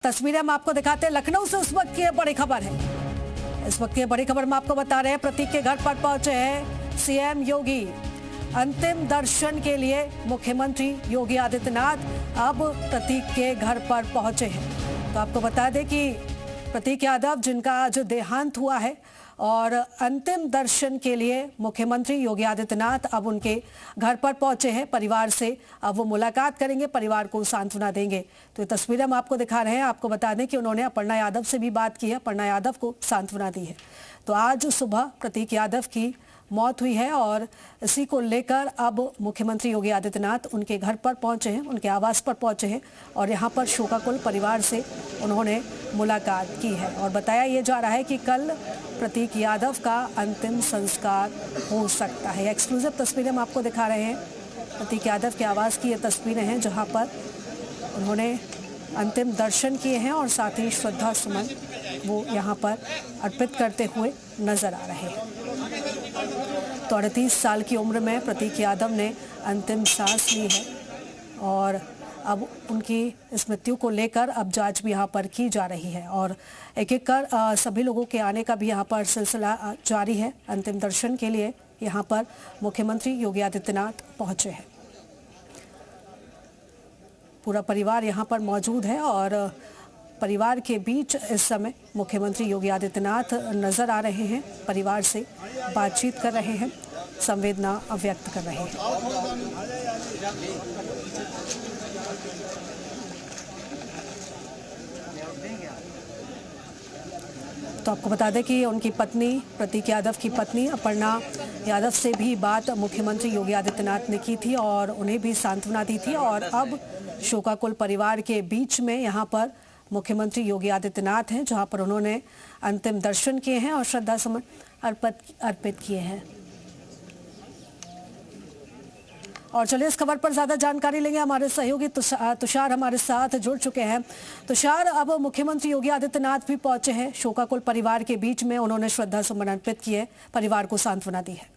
तस्वीरें हम आपको दिखाते हैं लखनऊ से उस वक्त की बड़ी खबर है। इस वक्त की बड़ी खबर में आपको बता रहे हैं प्रतीक के घर पर पहुंचे हैं सीएम योगी। अंतिम दर्शन के लिए मुख्यमंत्री योगी आदित्यनाथ अब प्रतीक के घर पर पहुंचे हैं। तो आपको बता दें कि प्रतीक यादव जिनका आज देहांत हुआ है और अंतिम दर्शन के लिए मुख्यमंत्री योगी आदित्यनाथ अब उनके घर पर पहुंचे हैं। परिवार से अब वो मुलाकात करेंगे, परिवार को सांत्वना देंगे। तो ये तस्वीरें हम आपको दिखा रहे हैं। आपको बता दें कि उन्होंने अपर्णा यादव से भी बात की है, अपर्णा यादव को सांत्वना दी है। तो आज सुबह प्रतीक यादव की मौत हुई है और इसी को लेकर अब मुख्यमंत्री योगी आदित्यनाथ उनके घर पर पहुंचे हैं, उनके आवास पर पहुंचे हैं और यहां पर शोकाकुल परिवार से उन्होंने मुलाकात की है। और बताया यह जा रहा है कि कल प्रतीक यादव का अंतिम संस्कार हो सकता है। एक्सक्लूसिव तस्वीरें हम आपको दिखा रहे हैं। प्रतीक यादव के आवास की ये तस्वीरें हैं जहां पर उन्होंने अंतिम दर्शन किए हैं और साथ ही श्रद्धा सुमन वो यहाँ पर अर्पित करते हुए नजर आ रहे हैं। तो 38 साल की उम्र में प्रतीक यादव ने अंतिम सांस ली है और अब उनकी इस मृत्यु को लेकर अब जांच भी यहाँ पर की जा रही है और एक एक कर सभी लोगों के आने का भी यहाँ पर सिलसिला जारी है। अंतिम दर्शन के लिए यहाँ पर मुख्यमंत्री योगी आदित्यनाथ पहुंचे हैं। पूरा परिवार यहाँ पर मौजूद है और परिवार के बीच इस समय मुख्यमंत्री योगी आदित्यनाथ नजर आ रहे हैं, परिवार से बातचीत कर रहे हैं, संवेदना व्यक्त कर रहे हैं। तो आपको बता दें कि उनकी पत्नी प्रतीक यादव की पत्नी अपर्णा यादव से भी बात मुख्यमंत्री योगी आदित्यनाथ ने की थी और उन्हें भी सांत्वना दी थी और अब शोकाकुल परिवार के बीच में यहाँ पर मुख्यमंत्री योगी आदित्यनाथ हैं जहां पर उन्होंने अंतिम दर्शन किए हैं और श्रद्धा सुमन अर्पित किए हैं। और चलिए इस खबर पर ज्यादा जानकारी लेंगे, हमारे सहयोगी तुषार हमारे साथ जुड़ चुके हैं। तुषार, अब मुख्यमंत्री योगी आदित्यनाथ भी पहुंचे हैं शोकाकुल परिवार के बीच में, उन्होंने श्रद्धा सुमन अर्पित किए, परिवार को सांत्वना दी है।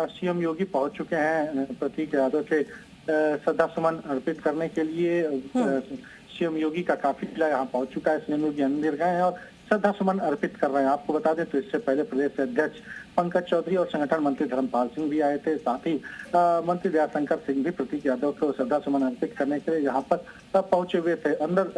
सीएम योगी पहुंच चुके हैं प्रतीक यादव के श्रद्धा सुमन अर्पित करने के लिए। सीएम योगी का काफिला यहाँ पहुंच चुका है, सीएम योगी मंदिर गए हैं और श्रद्धा सुमन अर्पित कर रहे हैं। आपको बता दें तो इससे पहले प्रदेश अध्यक्ष पंकज चौधरी और संगठन मंत्री धर्मपाल सिंह भी आए थे, साथ ही मंत्री दयाशंकर सिंह भी प्रतीक यादव को श्रद्धा सुमन अर्पित करने के लिए यहाँ पर पहुंचे हुए थे। अंदर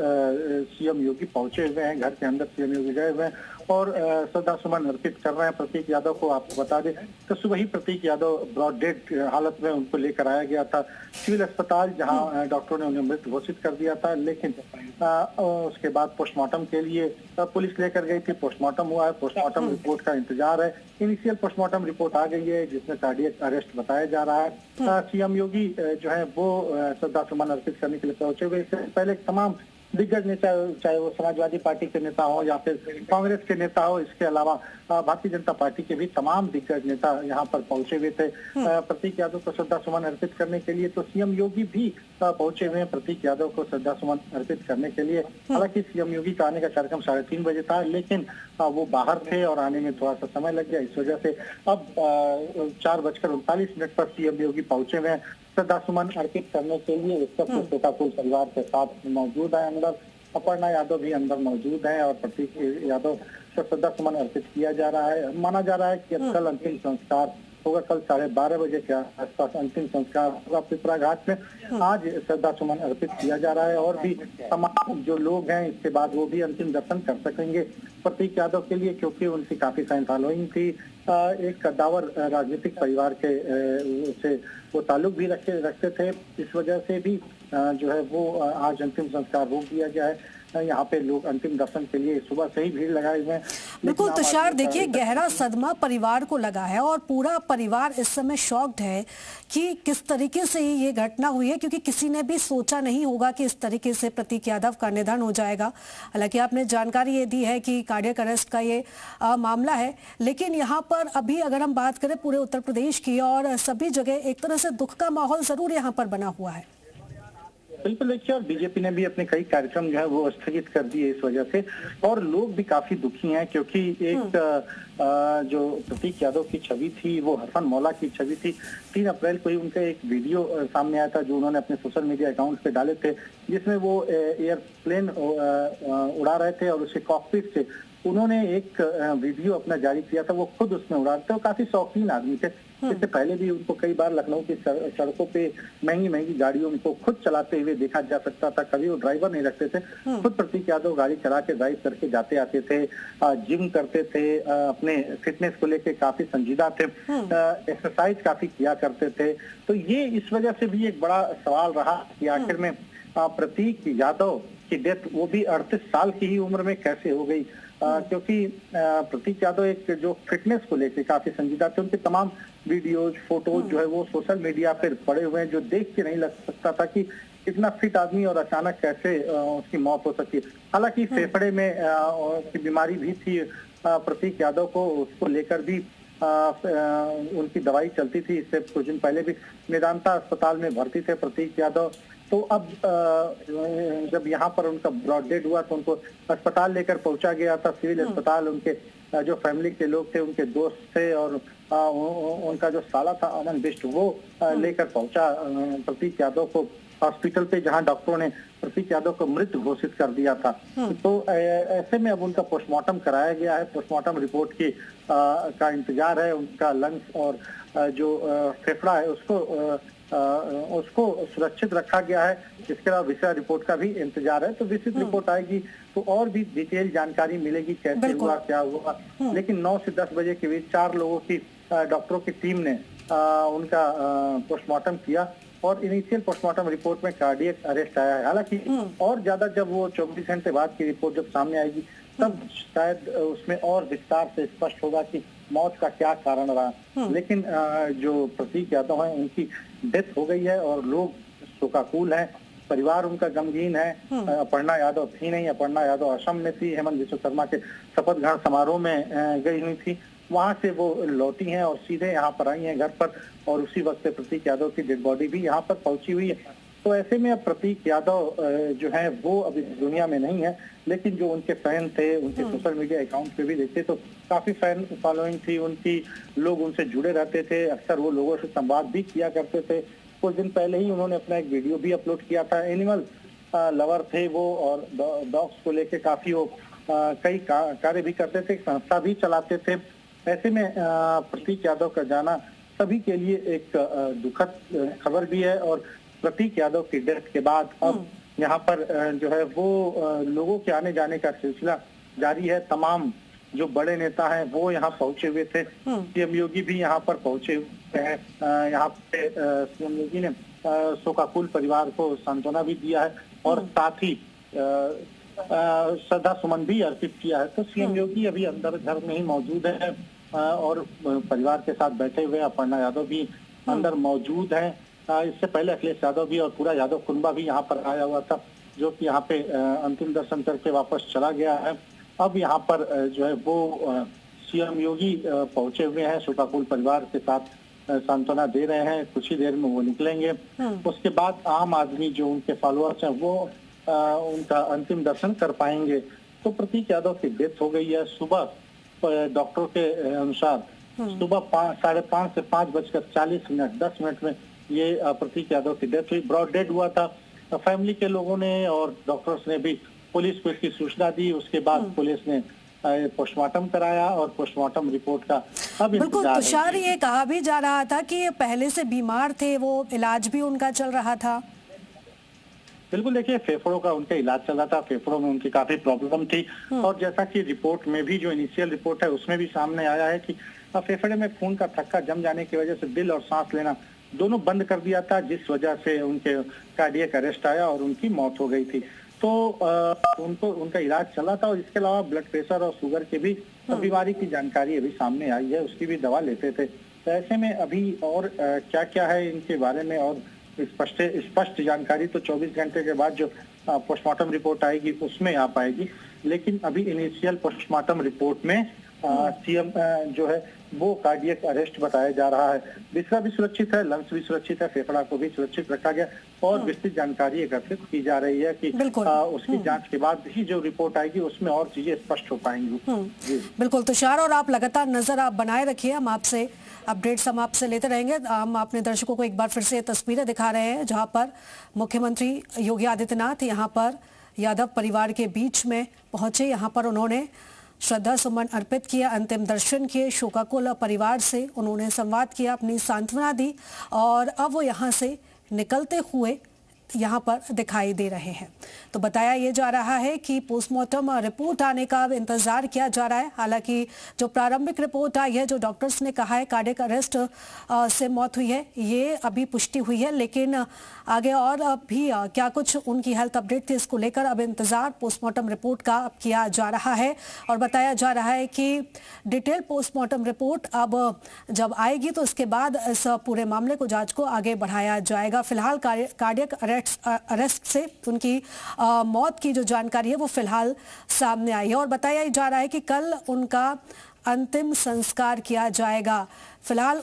सीएम योगी पहुंचे हुए हैं, घर के अंदर सीएम योगी गए हुए हैं और श्रद्धा सुमन अर्पित कर रहे हैं प्रतीक यादव को। आपको बता दें तो सुबह ही प्रतीक यादव ब्रॉड डेड हालत में उनको लेकर आया गया था सिविल अस्पताल, जहां डॉक्टरों ने उन्हें मृत घोषित कर दिया था, लेकिन उसके बाद पोस्टमार्टम के लिए पुलिस लेकर गई थी। पोस्टमार्टम हुआ है, पोस्टमार्टम रिपोर्ट का इंतजार है। इनिशियल पोस्टमार्टम रिपोर्ट आ गई है जिसमें कार्डियक अरेस्ट बताया जा रहा है। सीएम योगी जो है वो श्रद्धा सुमन अर्पित करने के लिए पहुंचे हुए। इससे पहले तमाम दिग्गज नेता, चाहे वो समाजवादी पार्टी के नेता हो या फिर कांग्रेस के नेता हो, इसके अलावा भारतीय जनता पार्टी के भी तमाम दिग्गज नेता यहाँ पर पहुंचे हुए थे प्रतीक यादव को श्रद्धा सुमन अर्पित करने के लिए। तो सीएम योगी भी पहुंचे हुए हैं प्रतीक यादव को श्रद्धा सुमन अर्पित करने के लिए। हालांकि सीएम योगी का आने का कार्यक्रम 3:30 बजे था, लेकिन वो बाहर थे और आने में थोड़ा सा समय लग गया। इस वजह से अब 4:39 पर सीएम योगी पहुंचे हुए हैं श्रद्धा सुमन अर्पित करने के लिए। इस वक्त शोकाकुल परिवार के साथ मौजूद है, अंदर अपर्णा यादव भी अंदर मौजूद है और प्रतीक यादव को श्रद्धा सुमन अर्पित किया जा रहा है। माना जा रहा है कि कल अंतिम संस्कार होगा, कल 12:30 बजे के आसपास अंतिम संस्कार होगा पिपरा घाट में। आज श्रद्धा सुमन अर्पित किया जा रहा है और भी तमाम जो लोग हैं इसके बाद वो भी अंतिम दर्शन कर सकेंगे प्रतीक यादव के लिए, क्योंकि उनकी काफी फॉलोइंग थी। एक कद्दावर राजनीतिक परिवार के से वो ताल्लुक भी रखते थे, इस वजह से भी जो है वो आज अंतिम संस्कार रोक दिया गया है। यहाँ पे लोग अंतिम दर्शन के लिए सुबह से ही भीड़ लगाए हुए हैं। बिल्कुल तुषार, देखिए गहरा सदमा परिवार को लगा है और पूरा परिवार इस समय शॉक्ड है कि किस तरीके से ये घटना हुई है, क्योंकि किसी ने भी सोचा नहीं होगा कि इस तरीके से प्रतीक यादव का निधन हो जाएगा। हालांकि आपने जानकारी ये दी है कि कार्डियक अरेस्ट का ये मामला है, लेकिन यहाँ पर अभी अगर हम बात करें पूरे उत्तर प्रदेश की और सभी जगह एक तरह से दुख का माहौल जरूर यहाँ पर बना हुआ है। बिल्कुल देखिए, और बीजेपी ने भी अपने कई कार्यक्रम जो है वो स्थगित कर दिए इस वजह से, और लोग भी काफी दुखी हैं क्योंकि एक जो प्रतीक यादव की छवि थी वो हसन मौला की छवि थी। 3 अप्रैल को ही उनका एक वीडियो सामने आया था जो उन्होंने अपने सोशल मीडिया अकाउंट पे डाले थे, जिसमें वो एयरप्लेन उड़ा रहे थे और उसके कॉकपिट से उन्होंने एक वीडियो अपना जारी किया था। वो खुद उसमें उड़ा रहे थे और काफी शौकीन आदमी थे। इससे पहले भी उनको कई बार लखनऊ की सड़कों पे महंगी महंगी गाड़ियों को खुद चलाते हुए देखा जा सकता था। कभी वो ड्राइवर नहीं रखते थे, खुद प्रतीक यादव गाड़ी चला के ड्राइव करके जाते आते थे, जिम करते थे, अपने फिटनेस को लेके काफी संजीदा थे, एक्सरसाइज काफी किया करते थे। तो ये इस वजह से भी एक बड़ा सवाल रहा कि आखिर में प्रतीक यादव की डेथ वो भी 38 साल की ही उम्र में कैसे हो गई। क्योंकि प्रतीक यादव एक जो फिटनेस को लेकर काफी संजीदा थे। उनके तमाम वीडियोज, फोटोज जो है वो सोशल मीडिया पर पड़े हुए हैं, जो देख के नहीं लग सकता था कि इतना फिट आदमी और अचानक कैसे उसकी मौत हो सकती है। हालांकि फेफड़े में की बीमारी भी थी प्रतीक यादव को, उसको लेकर भी उनकी दवाई चलती थी। इससे कुछ दिन पहले भी मेदांता अस्पताल में भर्ती थे प्रतीक यादव। तो अब जब यहाँ पर उनका ब्रॉड डेड हुआ तो उनको अस्पताल लेकर पहुंचा गया था, सिविल अस्पताल। उनके जो फैमिली के लोग थे, उनके दोस्त थे और उनका जो साला था अमन बिष्ट, वो लेकर पहुंचा प्रतीक यादव को हॉस्पिटल पे, जहां डॉक्टरों ने प्रतीक यादव को मृत घोषित कर दिया था। तो ऐसे में अब उनका पोस्टमार्टम कराया गया है। पोस्टमार्टम रिपोर्ट की का इंतजार है। उनका लंग्स और जो फेफड़ा है उसको सुरक्षित रखा गया है। इसके अलावा विशेष रिपोर्ट का भी इंतजार है। तो विशेष रिपोर्ट आएगी तो और भी डिटेल जानकारी मिलेगी, कैसे हुआ, क्या हुआ। लेकिन 9 से 10 बजे के बीच 4 लोगों की डॉक्टरों की टीम ने उनका पोस्टमार्टम किया और इनिशियल पोस्टमार्टम रिपोर्ट में कार्डियक अरेस्ट आया है। हालांकि और ज्यादा जब वो 24 घंटे बाद की रिपोर्ट जब सामने आएगी तब शायद उसमें और विस्तार से स्पष्ट होगा कि मौत का क्या कारण रहा। लेकिन जो प्रतीक यादव है उनकी डेथ हो गई है और लोग शोकाकुल हैं, परिवार उनका गमगीन है। अपर्णा यादव थी नहीं, अपर्णा यादव असम में थी, हेमंत विश्व शर्मा के शपथ ग्रहण समारोह में गई हुई थी। वहां से वो लौटी हैं और सीधे यहाँ पर आई हैं घर पर, और उसी वक्त पे प्रतीक यादव की डेड बॉडी भी यहाँ पर पहुंची हुई है। तो ऐसे में अब प्रतीक यादव जो है वो अभी दुनिया में नहीं है, लेकिन जो उनके फैन थे, उनके सोशल मीडिया अकाउंट पे भी देखते तो काफी फैन फॉलोइंग थी उनकी, लोग उनसे जुड़े रहते थे, अक्सर वो लोगों से संवाद भी किया करते थे। कुछ दिन पहले ही उन्होंने अपना एक वीडियो भी अपलोड किया था। एनिमल लवर थे वो और डॉग्स को लेके काफी वो कई कार्य भी करते थे, संस्था भी चलाते थे। ऐसे में प्रतीक यादव का जाना सभी के लिए एक दुखद खबर भी है। और प्रतीक यादव की डेथ के बाद अब यहाँ पर जो है वो लोगों के आने जाने का सिलसिला जारी है। तमाम जो बड़े नेता हैं वो यहाँ पहुंचे हुए थे। सीएम योगी भी यहाँ पर पहुंचे हुए हैं। यहाँ पे सीएम योगी ने शोकाकुल परिवार को सांत्वना भी दिया है और साथ ही श्रद्धा सुमन भी अर्पित किया है। तो सीएम योगी अभी अंदर घर में ही मौजूद है और परिवार के साथ बैठे हुए। अपर्णा यादव भी अंदर मौजूद है। इससे पहले अखिलेश यादव भी और पूरा यादव कुनबा भी यहाँ पर आया हुआ था, जो कि यहाँ पे अंतिम दर्शन करके वापस चला गया है। अब यहाँ पर जो है वो सीएम योगी पहुंचे हुए हैं, शोकाकुल परिवार के साथ सांत्वना दे रहे हैं। कुछ ही देर में वो निकलेंगे। उसके बाद आम आदमी जो उनके फॉलोअर्स हैं वो उनका अंतिम दर्शन कर पाएंगे। तो प्रतीक यादव की डेथ हो गई है। सुबह डॉक्टरों के अनुसार सुबह 5:30 से 5:40 10 मिनट में ये प्रतीक यादव की डेथ हुई। ब्रॉड डेड हुआ था। फैमिली के लोगों ने और डॉक्टर्स ने भी पुलिस को इसकी सूचना दी। उसके बाद पुलिस ने पोस्टमार्टम कराया और पोस्टमार्टम रिपोर्ट का अब बिल्कुल तुषार, ये कहा भी जा रहा था कि ये पहले से बीमार थे, वो इलाज भी उनका चल रहा था। बिल्कुल, देखिए फेफड़ों का उनका इलाज चल रहा था। फेफड़ों में उनकी काफी प्रॉब्लम थी और जैसा कि रिपोर्ट में भी जो इनिशियल रिपोर्ट है उसमें भी सामने आया है कि फेफड़े में खून का थक्का जम जाने की वजह से दिल और सांस लेना दोनों बंद कर दिया था, जिस वजह से उनके कार्डियक अरेस्ट आया और उनकी मौत हो गई थी। तो उनका इलाज चला था और इसके अलावा ब्लड प्रेशर और शुगर की भी बीमारी की जानकारी अभी सामने आई है, उसकी भी दवा लेते थे। तो ऐसे में अभी और क्या क्या है इनके बारे में और स्पष्ट जानकारी तो 24 घंटे के बाद जो पोस्टमार्टम रिपोर्ट आएगी उसमें आ पाएगी। लेकिन अभी इनिशियल पोस्टमार्टम रिपोर्ट में सीएम जो है वो कार्डियक अरेस्ट बताया जा रहा है। बिस्तर भी सुरक्षित है, लंग्स भी सुरक्षित है, फेफड़ा को भी सुरक्षित रखा गया और विस्तृत जानकारी एकत्रित की जा रही है कि उसकी जांच के बाद ही जो रिपोर्ट आएगी उसमें और चीजें स्पष्ट हो पाएंगी। बिल्कुल तुषार, और आप लगातार नजर आप बनाए रखिए, हम आपसे अपडेट्स हम आपसे लेते रहेंगे। हम अपने दर्शकों को एक बार फिर से तस्वीरें दिखा रहे हैं जहां पर मुख्यमंत्री योगी आदित्यनाथ यहाँ पर यादव परिवार के बीच में पहुंचे। यहाँ पर उन्होंने श्रद्धा सुमन अर्पित किया, अंतिम दर्शन किए, शोकाकुल परिवार से उन्होंने संवाद किया, अपनी सांत्वना दी और अब वो यहाँ से निकलते हुए यहाँ पर दिखाई दे रहे हैं। तो बताया ये जा रहा है कि पोस्टमार्टम रिपोर्ट आने का अब इंतजार किया जा रहा है। हालांकि जो प्रारंभिक रिपोर्ट आई है, जो डॉक्टर्स ने कहा है कार्डियक अरेस्ट से मौत हुई है, ये अभी पुष्टि हुई है, लेकिन आगे और भी क्या कुछ उनकी हेल्थ अपडेट थी, इसको लेकर अब इंतजार पोस्टमार्टम रिपोर्ट का अब किया जा रहा है। और बताया जा रहा है कि डिटेल पोस्टमार्टम रिपोर्ट अब जब आएगी तो उसके बाद इस पूरे मामले को, जांच को आगे बढ़ाया जाएगा। फिलहाल कार्डियक अरेस्ट से उनकी मौत की जो जानकारी है वो फिलहाल सामने आई है और बताया जा रहा है कि कल उनका अंतिम संस्कार किया जाएगा। फिलहाल